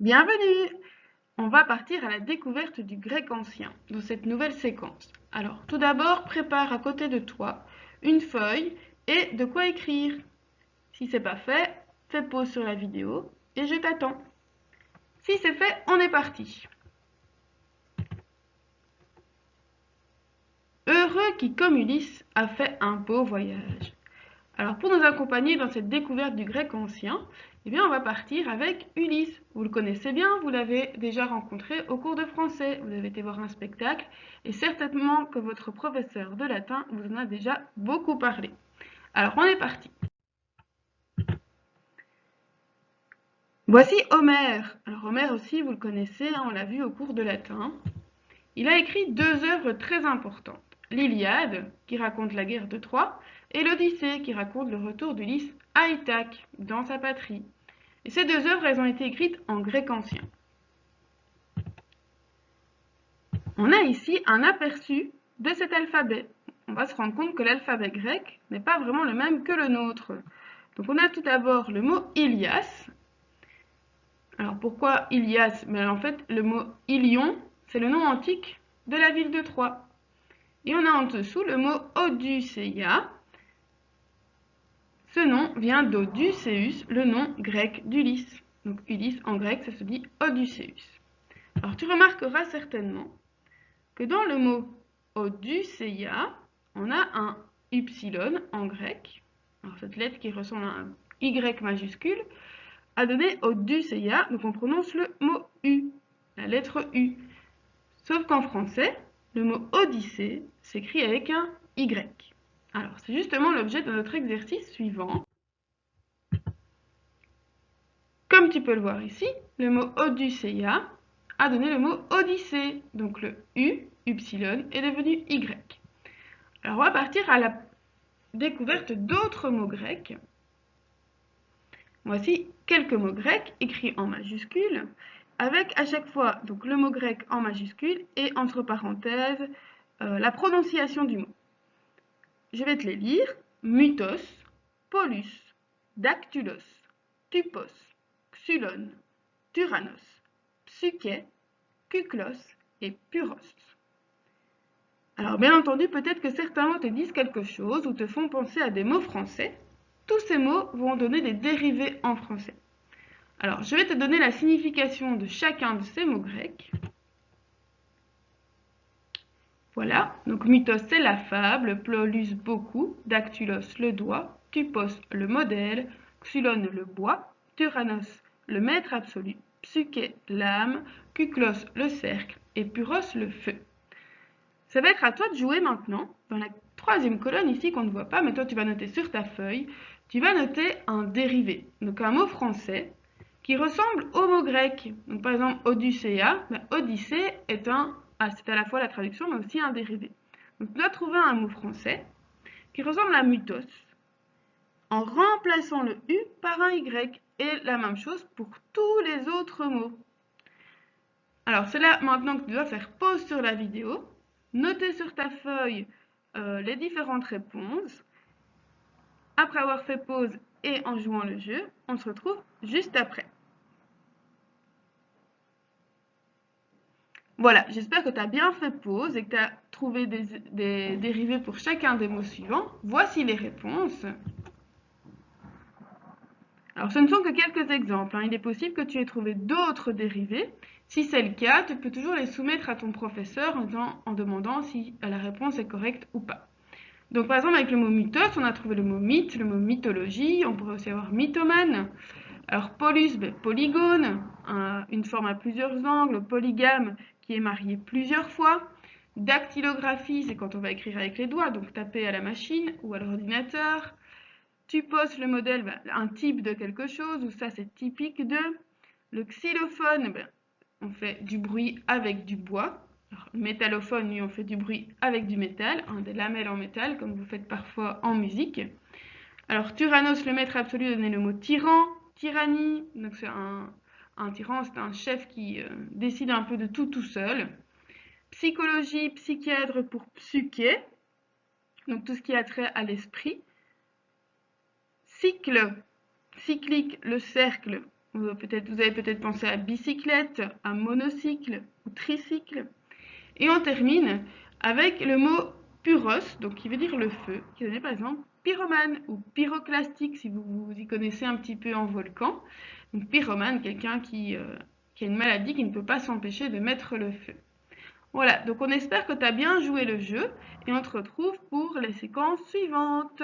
Bienvenue! On va partir à la découverte du grec ancien dans cette nouvelle séquence. Alors, tout d'abord, prépare à côté de toi une feuille et de quoi écrire. Si c'est pas fait, fais pause sur la vidéo et je t'attends. Si c'est fait, on est parti. Heureux qui, comme Ulysse, a fait un beau voyage. Alors, pour nous accompagner dans cette découverte du grec ancien, eh bien, on va partir avec Ulysse. Vous le connaissez bien, vous l'avez déjà rencontré au cours de français, vous avez été voir un spectacle, et certainement que votre professeur de latin vous en a déjà beaucoup parlé. Alors, on est parti. Voici Homère. Alors, Homère aussi, vous le connaissez, on l'a vu au cours de latin. Il a écrit deux œuvres très importantes. L'Iliade, qui raconte la guerre de Troie, et l'Odyssée, qui raconte le retour d'Ulysse à Ithaque, dans sa patrie. Et ces deux œuvres, elles ont été écrites en grec ancien. On a ici un aperçu de cet alphabet. On va se rendre compte que l'alphabet grec n'est pas vraiment le même que le nôtre. Donc on a tout d'abord le mot Ilias. Alors pourquoi Ilias? Mais en fait, le mot Ilion, c'est le nom antique de la ville de Troie. Et on a en dessous le mot Odysseia. Ce nom vient d'Odysseus, le nom grec d'Ulysse. Donc Ulysse en grec, ça se dit Odysseus. Alors tu remarqueras certainement que dans le mot Odysseia, on a un Y en grec. Alors cette lettre qui ressemble à un Y majuscule a donné Odysseia, donc on prononce le mot U, la lettre U. Sauf qu'en français, le mot Odyssée s'écrit avec un Y. Alors c'est justement l'objet de notre exercice suivant. Comme tu peux le voir ici, le mot Odysseia a donné le mot Odyssée, donc le U, Y, est devenu Y. Alors on va partir à la découverte d'autres mots grecs. Voici quelques mots grecs écrits en majuscules, avec à chaque fois donc le mot grec en majuscule et entre parenthèses la prononciation du mot. Je vais te les lire. Mutos, polus, dactylos, tupos, xylon, tyrannos, psyché, kuklos et puros. Alors bien entendu, peut-être que certains mots te disent quelque chose ou te font penser à des mots français. Tous ces mots vont donner des dérivés en français. Alors, je vais te donner la signification de chacun de ces mots grecs. Voilà, donc mythos c'est la fable, polus beaucoup, dactylos le doigt, tupos le modèle, xylon le bois, tyrannos le maître absolu, psyché l'âme, kuklos le cercle et puros le feu. Ça va être à toi de jouer maintenant. Dans la troisième colonne ici qu'on ne voit pas, mais toi tu vas noter sur ta feuille, tu vas noter un dérivé, donc un mot français qui ressemble au mot grec. Donc par exemple Odysséa, Odyssée est c'est à la fois la traduction mais aussi un dérivé. Donc tu dois trouver un mot français qui ressemble à mythos en remplaçant le U par un Y. Et la même chose pour tous les autres mots. Alors c'est là maintenant que tu dois faire pause sur la vidéo, noter sur ta feuille les différentes réponses. Après avoir fait pause et en jouant le jeu, on se retrouve juste après. Voilà, j'espère que tu as bien fait pause et que tu as trouvé des dérivés pour chacun des mots suivants. Voici les réponses. Alors, ce ne sont que quelques exemples, hein. Il est possible que tu aies trouvé d'autres dérivés. Si c'est le cas, tu peux toujours les soumettre à ton professeur en demandant si la réponse est correcte ou pas. Donc, par exemple, avec le mot mythos, on a trouvé le mot mythe, le mot mythologie, on pourrait aussi avoir mythomane. Alors, polus, polygone, une forme à plusieurs angles, polygame, qui est marié plusieurs fois. Dactylographie, c'est quand on va écrire avec les doigts, donc taper à la machine ou à l'ordinateur. Tu poses le modèle, un type de quelque chose, ou ça c'est typique de. Le xylophone, on fait du bruit avec du bois. Alors, le métallophone, lui, on fait du bruit avec du métal, des lamelles en métal, comme vous faites parfois en musique. Alors, Tyrannos, le maître absolu, donnait le mot tyran, tyrannie, donc c'est un tyran, c'est un chef qui décide un peu de tout seul. Psychologie, psychiatre pour psyché, donc tout ce qui a trait à l'esprit. Cycle, cyclique, le cercle, Vous avez peut-être pensé à bicyclette, à monocycle ou tricycle. Et on termine avec le mot puros, donc qui veut dire le feu, qui veut dire par exemple pyromane ou pyroclastique si vous vous y connaissez un petit peu en volcan. Donc pyromane, quelqu'un qui a une maladie qui ne peut pas s'empêcher de mettre le feu. Voilà, donc on espère que tu as bien joué le jeu et on te retrouve pour les séquences suivantes.